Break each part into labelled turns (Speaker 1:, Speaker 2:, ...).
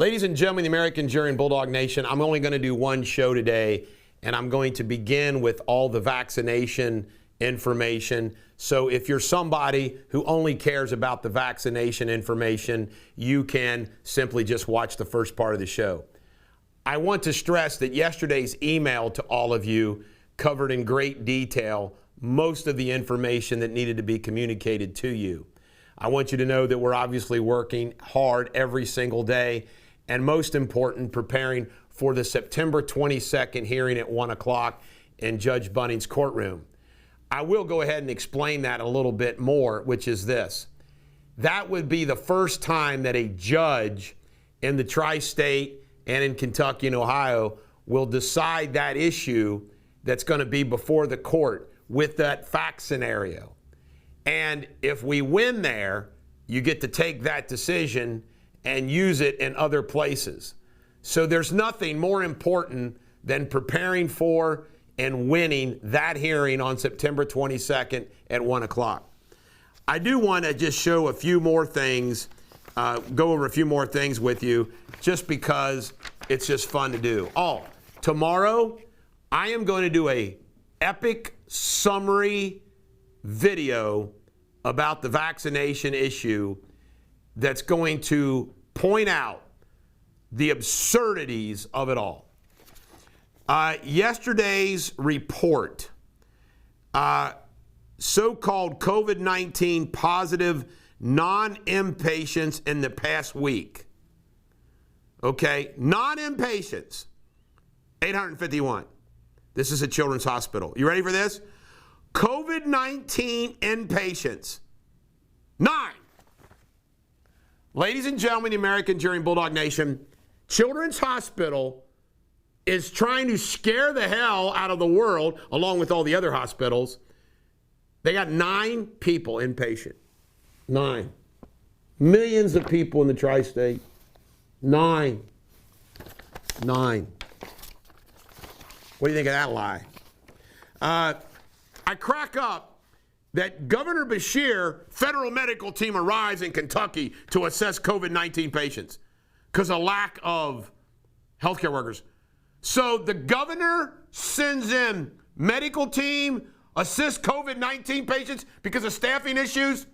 Speaker 1: Ladies and gentlemen, the American jury and Bulldog Nation, I'm only going to do one show today, and I'm going to begin with all the vaccination information. So if you're somebody who only cares about the vaccination information, you can simply just watch the first part of the show. I want to stress that yesterday's email to all of you covered in great detail most of the information that needed to be communicated to you. I want you to know that we're obviously working hard every single day, and most important, preparing for the September 22nd hearing at 1 o'clock in Judge Bunning's courtroom. I will go ahead and explain that a little bit more, which is this. That would be the first time that a judge in the tri-state and in Kentucky and Ohio will decide that issue that's going to be before the court with that fact scenario. And if we win there, you get to take that decision and use it in other places. So there's nothing more important than preparing for and winning that hearing on September 22nd at 1 o'clock. I do want to just show a few more things, go over a few more things with you, just because it's just fun to do. Oh, tomorrow I am going to do a epic summary video about the vaccination issue that's going to point out the absurdities of it all. Yesterday's report, so-called COVID-19 positive non-inpatients in the past week. Okay, non-inpatients, 851. This is a children's hospital. You ready for this? COVID-19 inpatients, 9. Ladies and gentlemen, the American jury and Bulldog Nation, Children's Hospital is trying to scare the hell out of the world, along with all the other hospitals. They got 9 people inpatient. 9. Millions of people in the tri-state. 9. What do you think of that lie? I crack up that Governor Beshear federal medical team arrives in Kentucky to assess COVID-19 patients because of lack of healthcare workers. So the governor sends in medical team, assist COVID-19 patients because of staffing issues,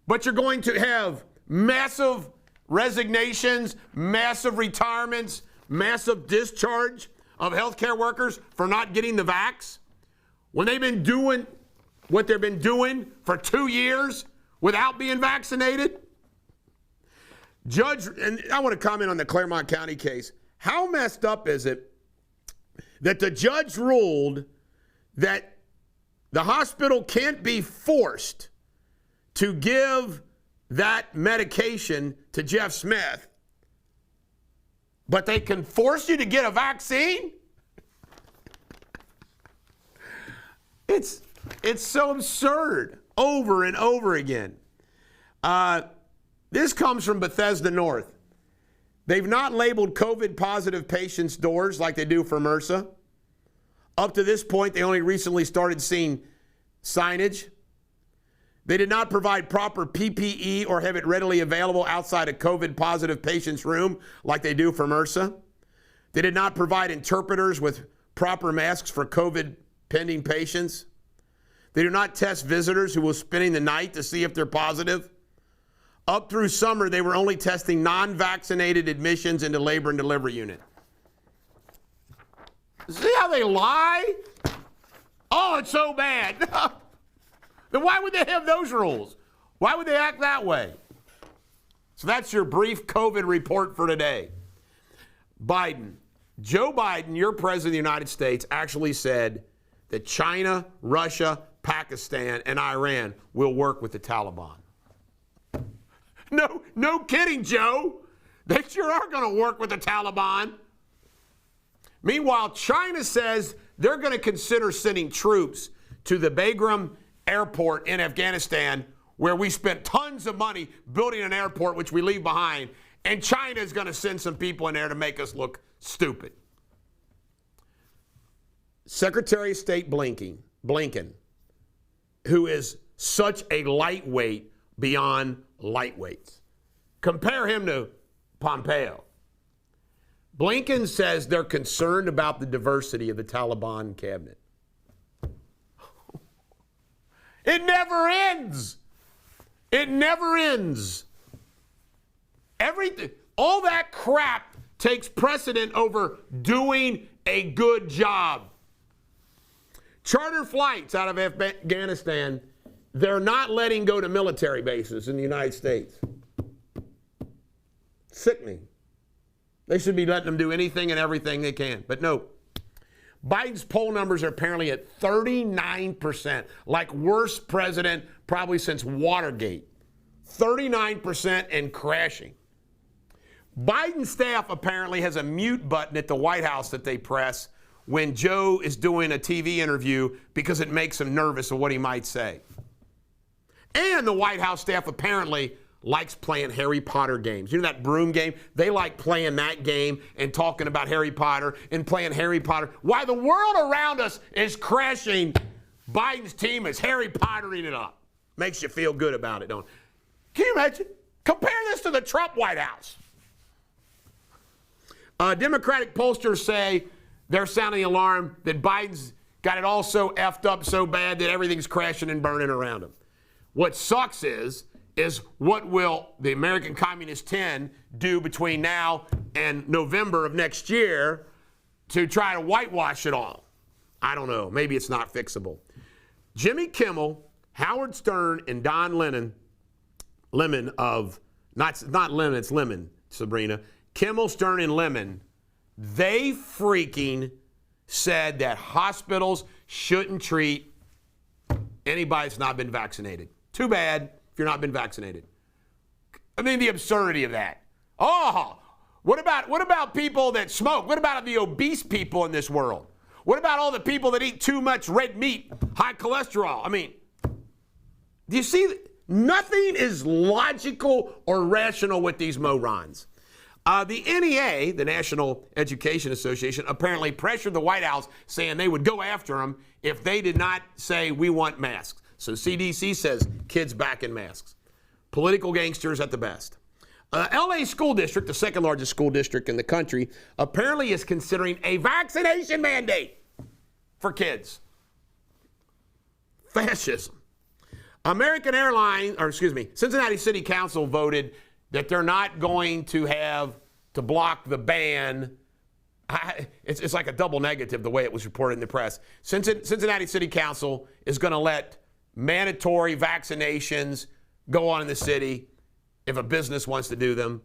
Speaker 1: but you're going to have massive resignations, massive retirements, massive discharge of healthcare workers for not getting the vax when they've been doing what they've been doing for 2 years without being vaccinated. Judge, and I want to comment on the Claremont County case. How messed up is it that the judge ruled that the hospital can't be forced to give that medication to Jeff Smith, but they can force you to get a vaccine? It's so absurd over and over again. This comes from Bethesda North. They've not labeled COVID positive patients' doors like they do for MRSA. Up to this point, they only recently started seeing signage. They did not provide proper PPE or have it readily available outside a COVID positive patient's room like they do for MRSA. They did not provide interpreters with proper masks for COVID pending patients. They do not test visitors who will spend the night to see if they're positive. Up through summer, they were only testing non-vaccinated admissions into labor and delivery unit. See how they lie? Oh, it's so bad. Then why would they have those rules? Why would they act that way? So that's your brief COVID report for today. Biden. Joe Biden, your president of the United States, actually said that China, Russia, Pakistan, and Iran will work with the Taliban. No kidding, Joe. They sure are going to work with the Taliban. Meanwhile, China says they're going to consider sending troops to the Bagram airport in Afghanistan, where we spent tons of money building an airport, which we leave behind, and China is going to send some people in there to make us look stupid. Secretary of State Blinken, who is such a lightweight beyond lightweights. Compare him to Pompeo. Blinken says they're concerned about the diversity of the Taliban cabinet. It never ends. It never ends. All that crap takes precedent over doing a good job. Charter flights out of Afghanistan, they're not letting go to military bases in the United States. Sickening. They should be letting them do anything and everything they can. But no. Biden's poll numbers are apparently at 39%, like worst president probably since Watergate. 39% and crashing. Biden's staff apparently has a mute button at the White House that they press when Joe is doing a TV interview because it makes him nervous of what he might say. And the White House staff apparently likes playing Harry Potter games. You know that broom game? They like playing that game and talking about Harry Potter and playing Harry Potter. While the world around us is crashing, Biden's team is Harry Pottering it up. Makes you feel good about it, don't it? Can you imagine? Compare this to the Trump White House. Democratic pollsters say they're sounding the alarm that Biden's got it all so effed up so bad that everything's crashing and burning around him. What sucks is what will the American Communist 10 do between now and November of next year to try to whitewash it all? I don't know. Maybe it's not fixable. Jimmy Kimmel, Howard Stern, and Don Lennon of, not Lemon, it's Lemon, Sabrina. Kimmel, Stern, and Lemon, they freaking said that hospitals shouldn't treat anybody that's not been vaccinated. Too bad if you're not been vaccinated. I mean, the absurdity of that. Oh, what about people that smoke? What about the obese people in this world? What about all the people that eat too much red meat, high cholesterol? I mean, do you see? Nothing is logical or rational with these morons. The NEA, the National Education Association, apparently pressured the White House saying they would go after them if they did not say we want masks. So CDC says kids back in masks. Political gangsters at the best. LA School District, the second largest school district in the country, apparently is considering a vaccination mandate for kids. Fascism. Cincinnati City Council voted that they're not going to have to block the ban. It's like a double negative the way it was reported in the press. Cincinnati City Council is going to let mandatory vaccinations go on in the city if a business wants to do them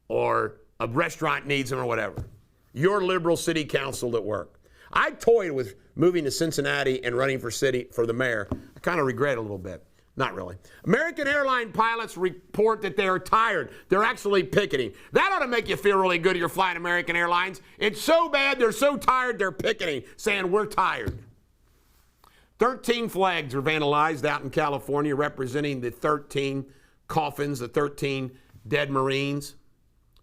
Speaker 1: or a restaurant needs them or whatever. Your liberal city council at work. I toyed with moving to Cincinnati and running for the mayor. I kind of regret it a little bit. Not really. American Airline pilots report that they are tired. They're actually picketing. That ought to make you feel really good if you're flying American Airlines. It's so bad, they're so tired, they're picketing, saying we're tired. 13 flags are vandalized out in California representing the 13 coffins, the 13 dead Marines.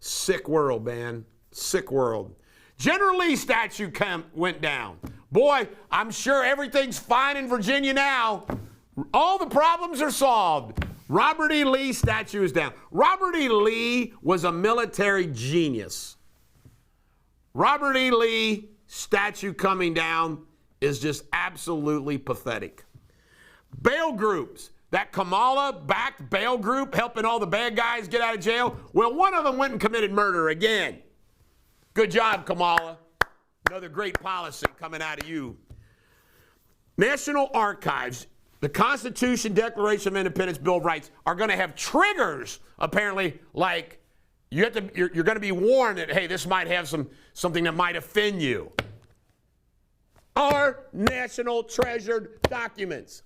Speaker 1: Sick world, man. Sick world. General Lee statue went down. Boy, I'm sure everything's fine in Virginia now. All the problems are solved. Robert E. Lee statue is down. Robert E. Lee was a military genius. Robert E. Lee statue coming down is just absolutely pathetic. Bail groups. That Kamala-backed bail group helping all the bad guys get out of jail. Well, one of them went and committed murder again. Good job, Kamala. Another great policy coming out of you. National Archives. The Constitution, Declaration of Independence, Bill of Rights are going to have triggers, apparently, like you're going to be warned that, hey, this might have something that might offend you. Our national treasured documents.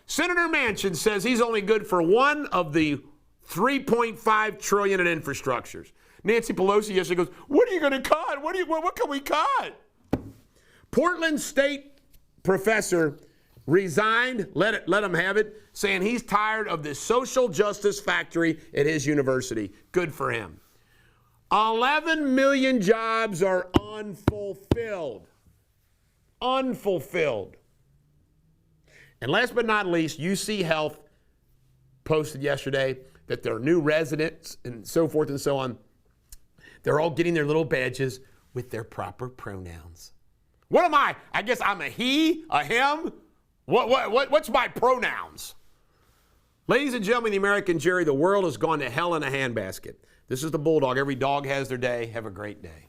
Speaker 1: Senator Manchin says he's only good for one of the $3.5 trillion in infrastructures. Nancy Pelosi yesterday goes, what are you going to cut? What can we cut? Portland State professor resigned, let him have it, saying he's tired of this social justice factory at his university. Good for him. 11 million jobs are unfulfilled. Unfulfilled. And last but not least, UC Health posted yesterday that their new residents and so forth and so on, They're all getting their little badges with their proper pronouns. What am I? I guess I'm a he, a him. What's my pronouns? Ladies and gentlemen, the American jury, the world has gone to hell in a handbasket. This is the Bulldog. Every dog has their day. Have a great day.